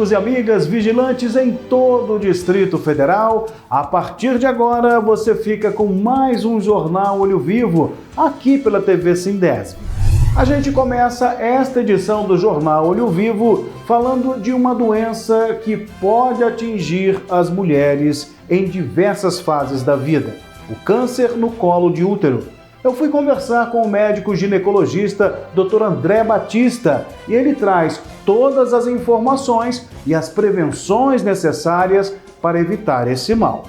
amigos e amigas vigilantes em todo o Distrito Federal. A partir de agora, você fica com mais um Jornal Olho Vivo, aqui pela TV Sindesp. A gente começa esta edição do Jornal Olho Vivo falando de uma doença que pode atingir as mulheres em diversas fases da vida: o câncer no colo de útero. Eu fui conversar com o médico ginecologista Dr. André Batista e ele traz todas as informações e as prevenções necessárias para evitar esse mal.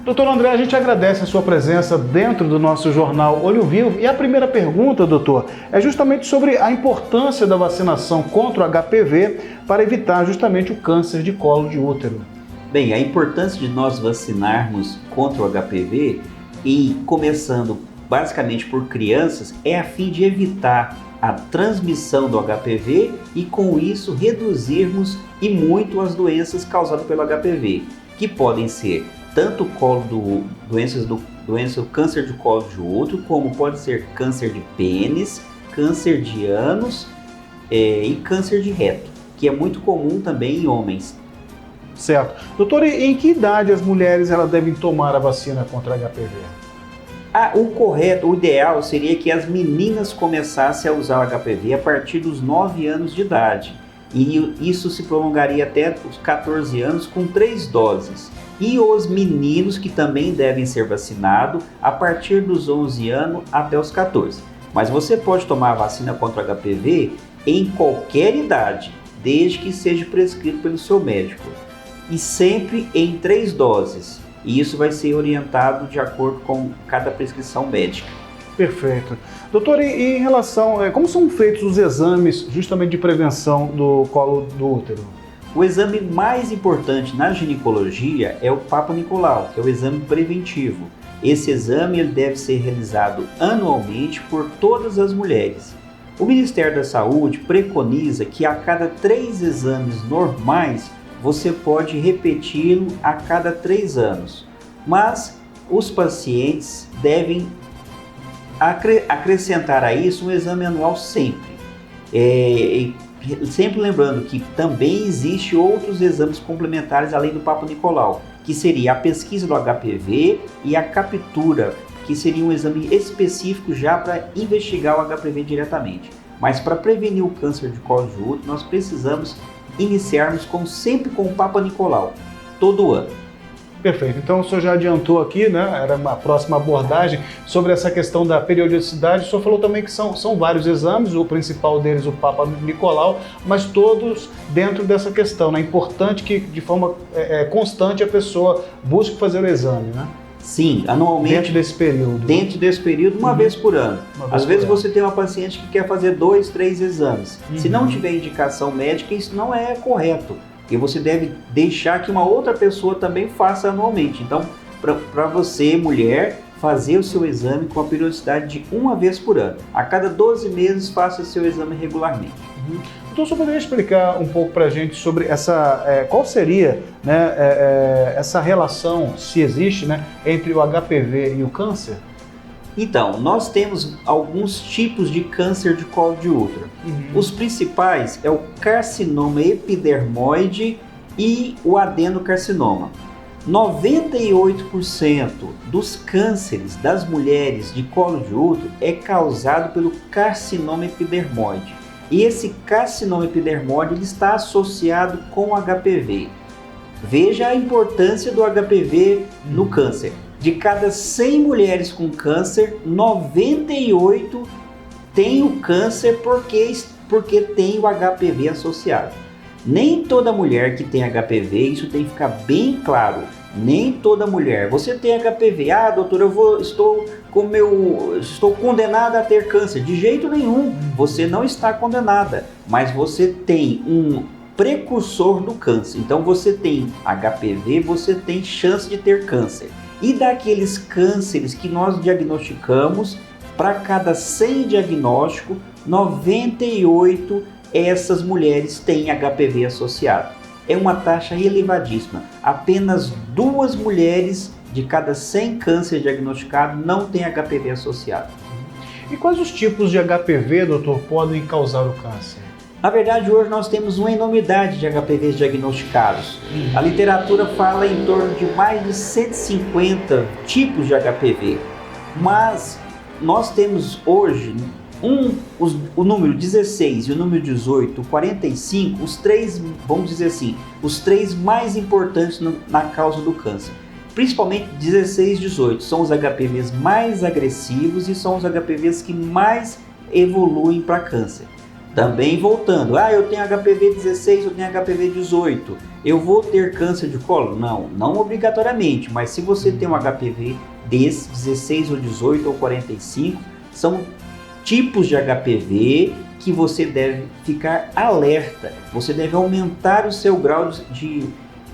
Doutor André, a gente agradece a sua presença dentro do nosso jornal Olho Vivo. E a primeira pergunta, doutor, é justamente sobre a importância da vacinação contra o HPV para evitar justamente o câncer de colo de útero. Bem, a importância de nós vacinarmos contra o HPV, e começando basicamente por crianças, é a fim de evitar a transmissão do HPV e com isso reduzirmos e muito as doenças causadas pelo HPV, que podem ser tanto câncer de colo de útero, como pode ser câncer de pênis, câncer de ânus e câncer de reto, que é muito comum também em homens. Certo. Doutor, e em que idade as mulheres elas devem tomar a vacina contra HPV? O ideal seria que as meninas começassem a usar o HPV a partir dos 9 anos de idade. E isso se prolongaria até os 14 anos com 3 doses. E os meninos que também devem ser vacinados a partir dos 11 anos até os 14. Mas você pode tomar a vacina contra o HPV em qualquer idade, desde que seja prescrito pelo seu médico. E sempre em 3 doses. E isso vai ser orientado de acordo com cada prescrição médica. Perfeito. Doutor, e em relação, como são feitos os exames justamente de prevenção do colo do útero? O exame mais importante na ginecologia é o Papa Nicolau, que é o exame preventivo. Esse exame ele deve ser realizado anualmente por todas as mulheres. O Ministério da Saúde preconiza que a cada 3 exames normais, você pode repeti-lo a cada 3 anos, mas os pacientes devem acrescentar a isso um exame anual sempre. Sempre lembrando que também existem outros exames complementares além do Papa Nicolau, que seria a pesquisa do HPV e a captura, que seria um exame específico já para investigar o HPV diretamente. Mas para prevenir o câncer de colo de útero, nós precisamos iniciarmos sempre com o Papa Nicolau, todo ano. Perfeito. Então o senhor já adiantou aqui, né? Era uma próxima abordagem sobre essa questão da periodicidade. O senhor falou também que são vários exames, o principal deles o Papa Nicolau, mas todos dentro dessa questão, né? É importante que de forma constante a pessoa busque fazer o exame, né? Sim, anualmente. Dentro desse período. Dentro desse período, uma vez por ano. Às vezes você tem uma paciente que quer fazer 2, 3 exames. Se não tiver indicação médica, isso não é correto. E você deve deixar que uma outra pessoa também faça anualmente. Então, para você, mulher, fazer o seu exame com a periodicidade de uma vez por ano. A cada 12 meses, faça o seu exame regularmente. Então, você poderia explicar um pouco para a gente sobre qual seria, né, essa relação, se existe, né, entre o HPV e o câncer? Então, nós temos alguns tipos de câncer de colo de útero. Os principais é o carcinoma epidermoide e o adenocarcinoma. 98% dos cânceres das mulheres de colo de útero é causado pelo carcinoma epidermoide. E esse carcinoma epidermoide ele está associado com o HPV. Veja a importância do HPV no câncer. De cada 100 mulheres com câncer, 98 têm o câncer porque tem o HPV associado. Nem toda mulher que tem HPV, isso tem que ficar bem claro, nem toda mulher. Você tem HPV, doutor, estou condenada a ter câncer. De jeito nenhum, você não está condenada, mas você tem um precursor do câncer. Então você tem HPV, você tem chance de ter câncer. E daqueles cânceres que nós diagnosticamos, para cada 100 diagnósticos, 98 essas mulheres têm HPV associado. É uma taxa elevadíssima. Apenas 2 mulheres de cada 100 cânceres diagnosticados não têm HPV associado. E quais os tipos de HPV, doutor, podem causar o câncer? Na verdade, hoje nós temos uma enormidade de HPVs diagnosticados. A literatura fala em torno de mais de 150 tipos de HPV, mas nós temos hoje o número 16 e o número 18, 45, os três, vamos dizer assim, os três mais importantes na causa do câncer. Principalmente 16 e 18 são os HPVs mais agressivos e são os HPVs que mais evoluem para câncer. Também voltando, eu tenho HPV 16, eu tenho HPV 18, eu vou ter câncer de colo? Não obrigatoriamente, mas se você tem um HPV desse, 16 ou 18 ou 45, são tipos de HPV que você deve ficar alerta, você deve aumentar o seu grau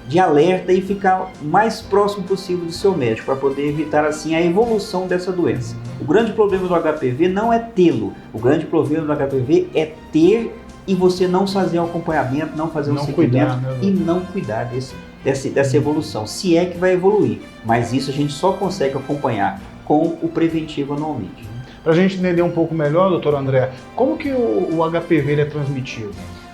de alerta e ficar o mais próximo possível do seu médico para poder evitar assim a evolução dessa doença. O grande problema do HPV não é tê-lo, o grande problema do HPV é ter e você não fazer o acompanhamento, não fazer o seguimento e não cuidar dessa evolução, se é que vai evoluir, mas isso a gente só consegue acompanhar com o preventivo anualmente. Para a gente entender um pouco melhor, doutor André, como que o HPV ele é transmitido?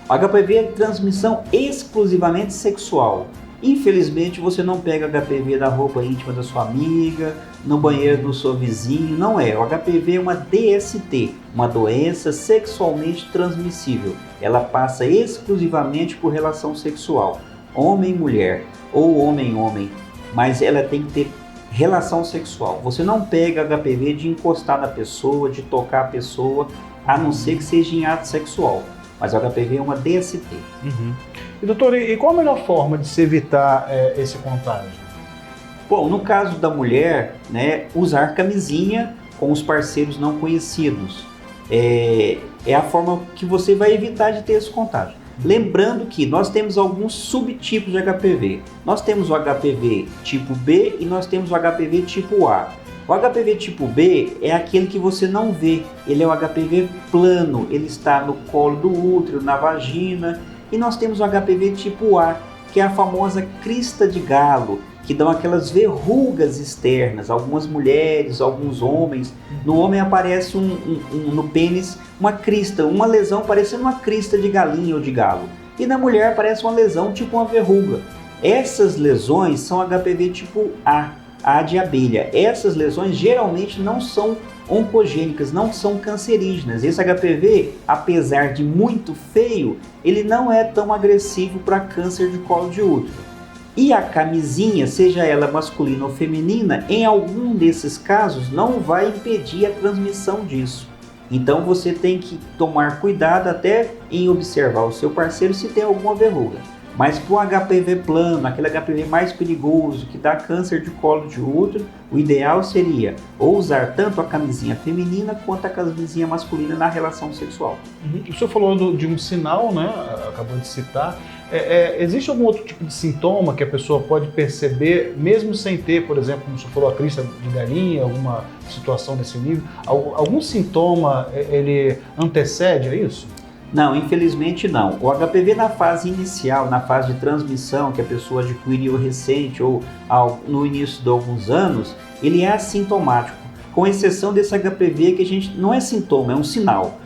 O HPV é de transmissão exclusivamente sexual. Infelizmente, você não pega HPV da roupa íntima da sua amiga, no banheiro do seu vizinho, não é. O HPV é uma DST, uma doença sexualmente transmissível. Ela passa exclusivamente por relação sexual, homem-mulher ou homem-homem, mas ela tem que ter relação sexual. Você não pega HPV de encostar na pessoa, de tocar a pessoa, a não ser que seja em ato sexual. Mas o HPV é uma DST. E doutor, e qual a melhor forma de se evitar esse contágio? Bom, no caso da mulher, usar camisinha com os parceiros não conhecidos. É a forma que você vai evitar de ter esse contágio. Lembrando que nós temos alguns subtipos de HPV. Nós temos o HPV tipo B e nós temos o HPV tipo A. O HPV tipo B é aquele que você não vê, ele é o HPV plano, ele está no colo do útero, na vagina. E nós temos o HPV tipo A, que é a famosa crista de galo, que dão aquelas verrugas externas, algumas mulheres, alguns homens. No homem aparece no pênis uma crista, uma lesão parecendo uma crista de galinha ou de galo. E na mulher aparece uma lesão tipo uma verruga. Essas lesões são HPV tipo A de abelha. Essas lesões geralmente não são oncogênicas, não são cancerígenas. Esse HPV, apesar de muito feio, ele não é tão agressivo para câncer de colo de útero. E a camisinha, seja ela masculina ou feminina, em algum desses casos não vai impedir a transmissão disso. Então você tem que tomar cuidado até em observar o seu parceiro se tem alguma verruga. Mas para o HPV plano, aquele HPV mais perigoso, que dá câncer de colo de útero, o ideal seria ou usar tanto a camisinha feminina quanto a camisinha masculina na relação sexual. O senhor falou de um sinal, acabou de citar. Existe algum outro tipo de sintoma que a pessoa pode perceber, mesmo sem ter, por exemplo, como o senhor falou, a crista de galinha, alguma situação desse nível? Algum sintoma, ele antecede a isso? Não, infelizmente não. O HPV na fase inicial, na fase de transmissão, que a pessoa adquiriu recente ou no início de alguns anos, ele é assintomático, com exceção desse HPV que a gente não é sintoma, é um sinal,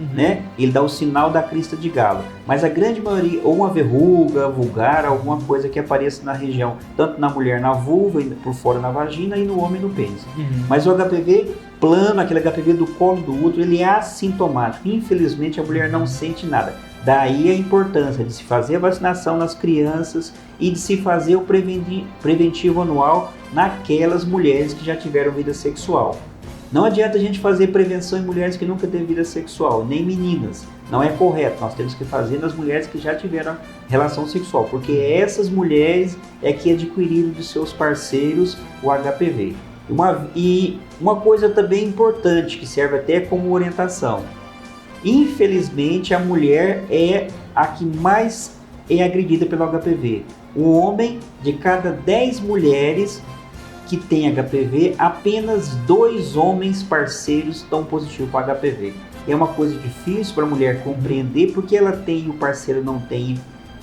Ele dá o sinal da crista de galo, mas a grande maioria, ou uma verruga vulgar, alguma coisa que apareça na região, tanto na mulher na vulva, por fora na vagina e no homem no pênis. Mas o HPV plano, aquele HPV do colo do útero, ele é assintomático. Infelizmente a mulher não sente nada. Daí a importância de se fazer a vacinação nas crianças e de se fazer o preventivo anual naquelas mulheres que já tiveram vida sexual. Não adianta a gente fazer prevenção em mulheres que nunca teve vida sexual, nem meninas. Não é correto, nós temos que fazer nas mulheres que já tiveram relação sexual, porque essas mulheres é que adquiriram de seus parceiros o HPV. E uma coisa também importante, que serve até como orientação. Infelizmente, a mulher é a que mais é agredida pelo HPV. O homem, de cada 10 mulheres que tem HPV, apenas 2 homens parceiros estão positivos para HPV. É uma coisa difícil para a mulher compreender, porque ela tem e o parceiro não tem.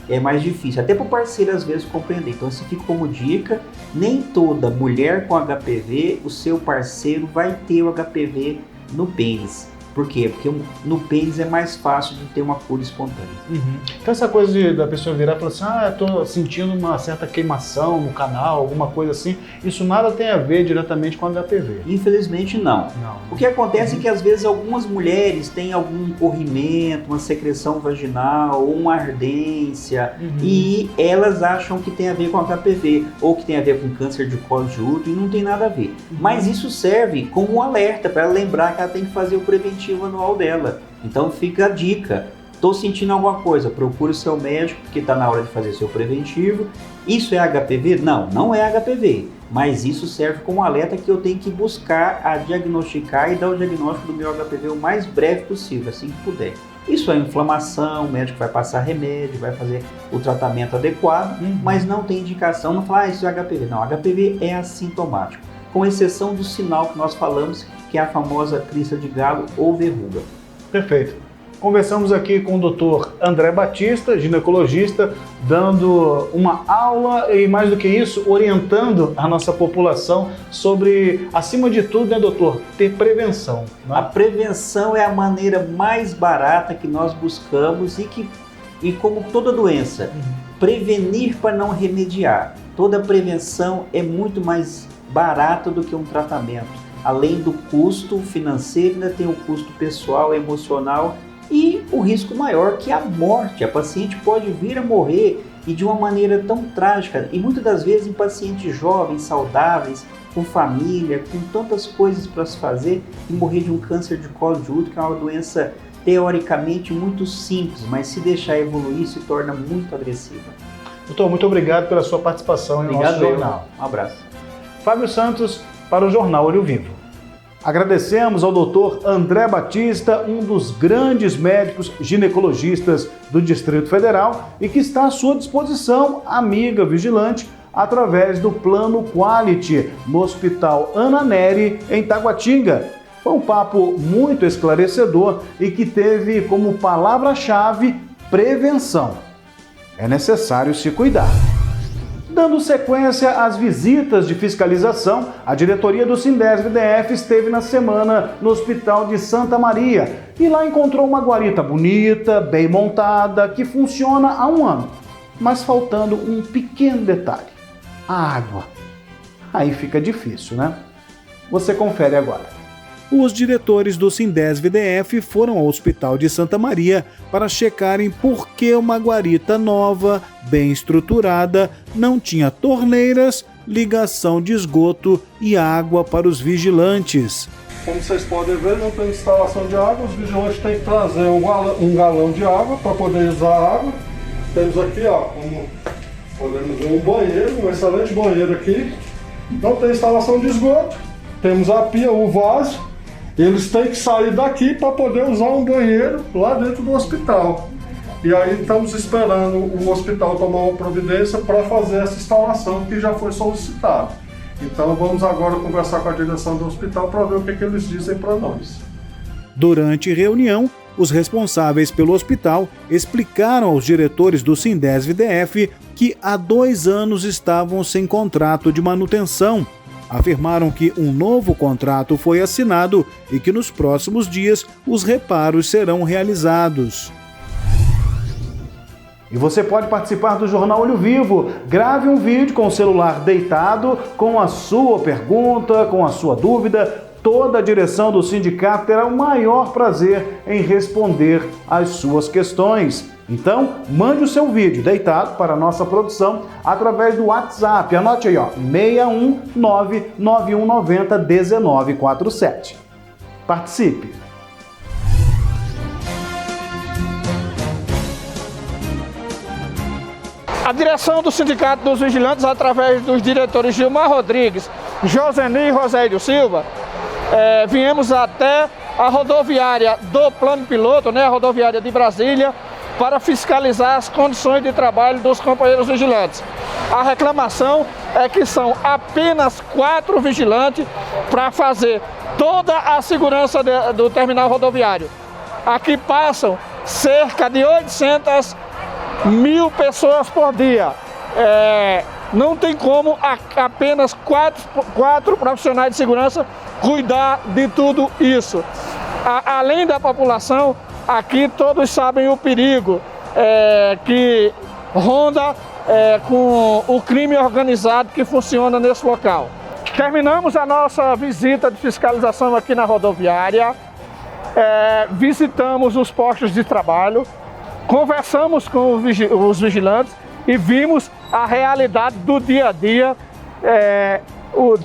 É mais difícil, até para o parceiro às vezes compreender. Então isso fica como dica, nem toda mulher com HPV, o seu parceiro vai ter o HPV no pênis. Por quê? Porque no pênis é mais fácil de ter uma cura espontânea. Então essa coisa da pessoa virar e falar assim, eu tô sentindo uma certa queimação no canal, alguma coisa assim, isso nada tem a ver diretamente com a HPV? Infelizmente não. O que acontece é que às vezes algumas mulheres têm algum corrimento, uma secreção vaginal, ou uma ardência, e elas acham que tem a ver com HPV, ou que tem a ver com câncer de colo de útero, e não tem nada a ver. Mas isso serve como um alerta para ela lembrar que ela tem que fazer o preventivo anual dela. Então fica a dica: estou sentindo alguma coisa, procure o seu médico, porque está na hora de fazer seu preventivo. Isso é HPV? Não, não é HPV, mas isso serve como alerta que eu tenho que buscar a diagnosticar e dar o diagnóstico do meu HPV o mais breve possível, assim que puder. Isso é inflamação, o médico vai passar remédio, vai fazer o tratamento adequado, mas não tem indicação, não fala, isso é HPV. Não, HPV é assintomático, com exceção do sinal que nós falamos, que é a famosa crista de galo ou verruga. Perfeito. Conversamos aqui com o Dr. André Batista, ginecologista, dando uma aula e, mais do que isso, orientando a nossa população sobre, acima de tudo, né, doutor, ter prevenção. Né? A prevenção é a maneira mais barata que nós buscamos e como toda doença, prevenir para não remediar. Toda prevenção é muito mais barata do que um tratamento. Além do custo financeiro, ainda tem o custo pessoal, emocional e o risco maior, que é a morte. A paciente pode vir a morrer e de uma maneira tão trágica, e muitas das vezes em pacientes jovens, saudáveis, com família, com tantas coisas para se fazer, e morrer de um câncer de colo de útero, que é uma doença teoricamente muito simples, mas se deixar evoluir se torna muito agressiva. Doutor, muito obrigado pela sua participação no nosso jornal. Um abraço. Fábio Santos, para o Jornal Olho Vivo. Agradecemos ao Dr. André Batista, um dos grandes médicos ginecologistas do Distrito Federal e que está à sua disposição, amiga vigilante, através do Plano Quality, no Hospital Ana Nery, em Taguatinga. Foi um papo muito esclarecedor e que teve como palavra-chave prevenção. É necessário se cuidar. Dando sequência às visitas de fiscalização, a diretoria do Sindesv-DF esteve na semana no Hospital de Santa Maria e lá encontrou uma guarita bonita, bem montada, que funciona há 1 ano, mas faltando um pequeno detalhe: a água. Aí fica difícil, né? Você confere agora. Os diretores do Sindesv-DF foram ao Hospital de Santa Maria para checarem por que uma guarita nova, bem estruturada, não tinha torneiras, ligação de esgoto e água para os vigilantes. Como vocês podem ver, não tem instalação de água, os vigilantes têm que trazer um galão de água para poder usar a água. Temos aqui, como podemos ver, um banheiro, um excelente banheiro aqui. Não tem instalação de esgoto, temos a pia, o vaso. Eles têm que sair daqui para poder usar um banheiro lá dentro do hospital. E aí estamos esperando o hospital tomar uma providência para fazer essa instalação que já foi solicitada. Então vamos agora conversar com a direção do hospital para ver o que eles dizem para nós. Durante reunião, os responsáveis pelo hospital explicaram aos diretores do Sindesv-DF que há 2 anos estavam sem contrato de manutenção. Afirmaram que um novo contrato foi assinado e que nos próximos dias os reparos serão realizados. E você pode participar do Jornal Olho Vivo. Grave um vídeo com o celular deitado, com a sua pergunta, com a sua dúvida. Toda a direção do sindicato terá o maior prazer em responder às suas questões. Então, mande o seu vídeo deitado para a nossa produção através do WhatsApp. Anote aí, 61991901947. Participe! A direção do Sindicato dos Vigilantes, através dos diretores Gilmar Rodrigues, Joseni e Rosélio Silva, viemos até a rodoviária do Plano Piloto, a rodoviária de Brasília, para fiscalizar as condições de trabalho dos companheiros vigilantes. A reclamação é que são apenas 4 vigilantes para fazer toda a segurança do terminal rodoviário. Aqui passam cerca de 800.000 pessoas por dia. Não tem como apenas 4 profissionais de segurança cuidar de tudo isso. Além da população, aqui todos sabem o perigo que ronda com o crime organizado que funciona nesse local. Terminamos a nossa visita de fiscalização aqui na rodoviária, visitamos os postos de trabalho, conversamos com os vigilantes e vimos a realidade do dia a dia,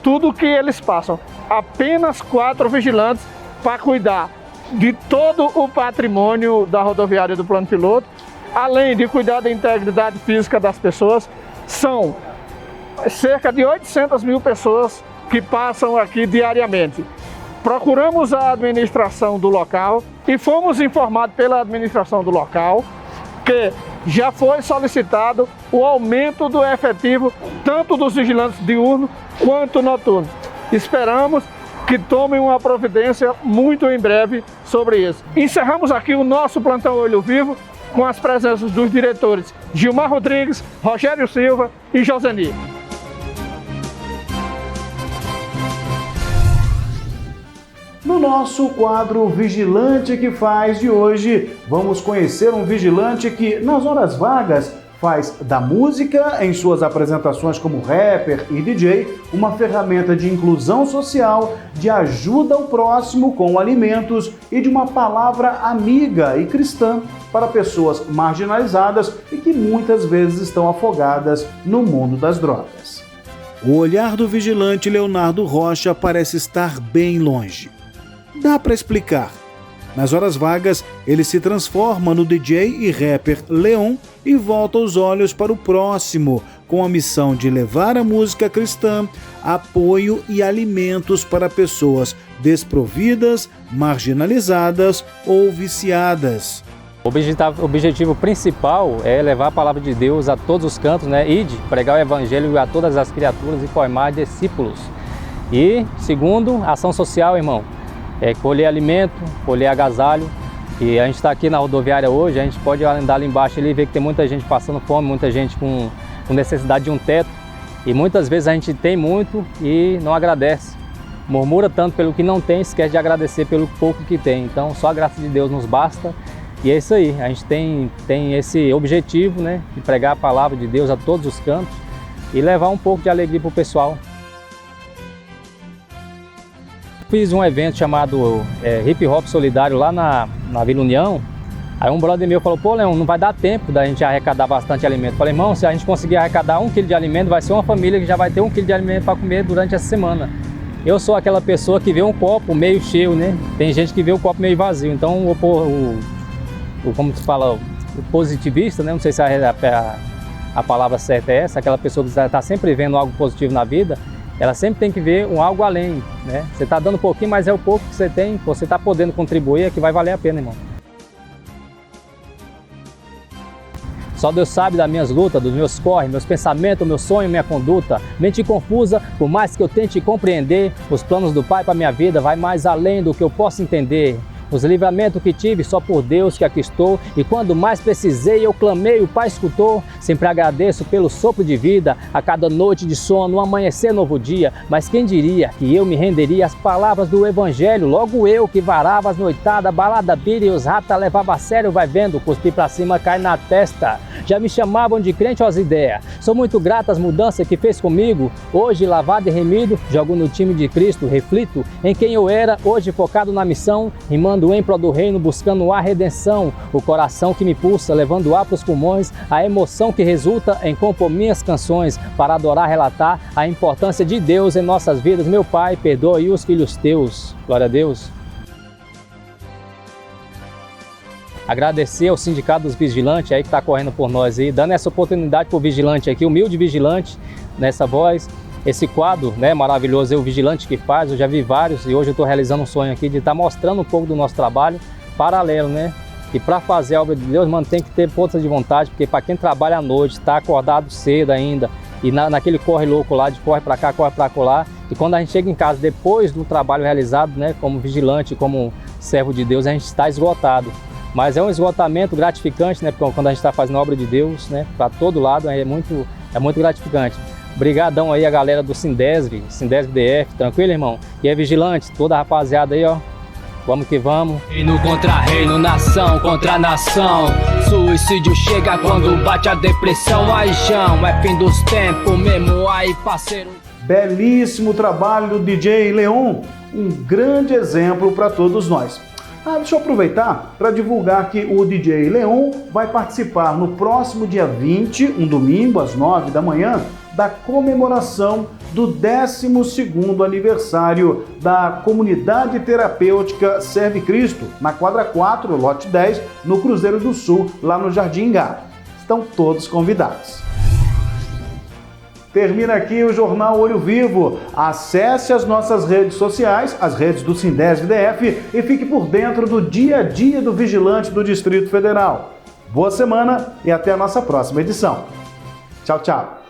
tudo que eles passam. Apenas 4 vigilantes para cuidar de todo o patrimônio da rodoviária do Plano Piloto, além de cuidar da integridade física das pessoas. São cerca de 800 mil pessoas que passam aqui diariamente. Procuramos a administração do local e fomos informados pela administração do local que já foi solicitado o aumento do efetivo tanto dos vigilantes diurnos quanto noturnos. Esperamos que tomem uma providência muito em breve sobre isso. Encerramos aqui o nosso plantão Olho Vivo com as presenças dos diretores Gilmar Rodrigues, Rogério Silva e Joseni. No nosso quadro Vigilante que Faz de hoje, vamos conhecer um vigilante que, nas horas vagas, faz da música, em suas apresentações como rapper e DJ, uma ferramenta de inclusão social, de ajuda ao próximo com alimentos e de uma palavra amiga e cristã para pessoas marginalizadas e que muitas vezes estão afogadas no mundo das drogas. O olhar do vigilante Leonardo Rocha parece estar bem longe. Dá para explicar. Nas horas vagas, ele se transforma no DJ e rapper Leon e volta os olhos para o próximo, com a missão de levar a música cristã, apoio e alimentos para pessoas desprovidas, marginalizadas ou viciadas. O objetivo principal é levar a palavra de Deus a todos os cantos, né? Ide, pregar o evangelho a todas as criaturas e formar discípulos. E, segundo, ação social, irmão. Colher alimento, colher agasalho. E a gente está aqui na rodoviária hoje, a gente pode andar ali embaixo e ver que tem muita gente passando fome, muita gente com necessidade de um teto. E muitas vezes a gente tem muito e não agradece. Murmura tanto pelo que não tem, esquece de agradecer pelo pouco que tem. Então só a graça de Deus nos basta. E é isso aí, a gente tem esse objetivo, né, de pregar a palavra de Deus a todos os cantos e levar um pouco de alegria para o pessoal. Fiz um evento chamado Hip Hop Solidário lá na Vila União. Aí um brother meu falou, pô, Leão, não vai dar tempo da gente arrecadar bastante alimento. Falei, irmão, se a gente conseguir arrecadar 1 quilo de alimento, vai ser uma família que já vai ter 1 quilo de alimento para comer durante essa semana. Eu sou aquela pessoa que vê um copo meio cheio, né? Tem gente que vê o copo meio vazio. Então, como se fala, o positivista, né? Não sei se a palavra certa é essa, aquela pessoa que está sempre vendo algo positivo na vida, ela sempre tem que ver algo além, né? Você está dando um pouquinho, mas é o pouco que você tem, você está podendo contribuir, é que vai valer a pena, irmão. Só Deus sabe das minhas lutas, dos meus corres, meus pensamentos, meu sonho, minha conduta. Mente confusa, por mais que eu tente compreender, os planos do Pai para minha vida vai mais além do que eu posso entender. Os livramentos que tive só por Deus que aqui estou, e quando mais precisei eu clamei, o Pai escutou. Sempre agradeço pelo sopro de vida, a cada noite de sono, um amanhecer novo dia. Mas quem diria que eu me renderia às palavras do Evangelho? Logo eu que varava as noitadas, balada bira e os ratas levava a sério, vai vendo, cuspi pra cima, cai na testa. Já me chamavam de crente às ideias. Sou muito grato às mudanças que fez comigo. Hoje lavado e remido, jogo no time de Cristo, reflito em quem eu era, hoje focado na missão, rimando em prol do reino, buscando a redenção. O coração que me pulsa, levando ar para os pulmões, a emoção que resulta em compor minhas canções, para adorar, relatar a importância de Deus em nossas vidas. Meu Pai, perdoe os filhos teus. Glória a Deus. Agradecer ao Sindicato dos Vigilantes aí que está correndo por nós aí, dando essa oportunidade para o vigilante aqui, humilde vigilante, nessa voz. Esse quadro, né, maravilhoso, é o Vigilante que Faz, eu já vi vários e hoje eu estou realizando um sonho aqui de estar mostrando um pouco do nosso trabalho paralelo, né? E para fazer a obra de Deus, mano, tem que ter força de vontade, porque para quem trabalha à noite, está acordado cedo ainda, e naquele corre louco lá, de corre para cá, corre para colar, e quando a gente chega em casa depois do trabalho realizado, né, como vigilante, como servo de Deus, a gente está esgotado. Mas é um esgotamento gratificante, né, porque quando a gente está fazendo a obra de Deus, né, para todo lado, é muito gratificante. Obrigadão aí a galera do Sindesv DF, tranquilo, irmão? E é vigilante, toda a rapaziada aí, ó, Vamos que vamos. Reino contra reino, nação contra nação. Suicídio chega quando bate a depressão. Aí, João, é fim dos tempos mesmo, aí, parceiro. Belíssimo trabalho do DJ Leon, um grande exemplo para todos nós. Deixa eu aproveitar para divulgar que o DJ Leon vai participar no próximo dia 20, um domingo, às 9 da manhã, da comemoração do 12º aniversário da Comunidade Terapêutica Serve Cristo, na quadra 4, lote 10, no Cruzeiro do Sul, lá no Jardim Ingá. Estão todos convidados. Termina aqui o Jornal Olho Vivo. Acesse as nossas redes sociais, as redes do Sindesv-DF, e fique por dentro do dia a dia do vigilante do Distrito Federal. Boa semana e até a nossa próxima edição. Tchau, tchau.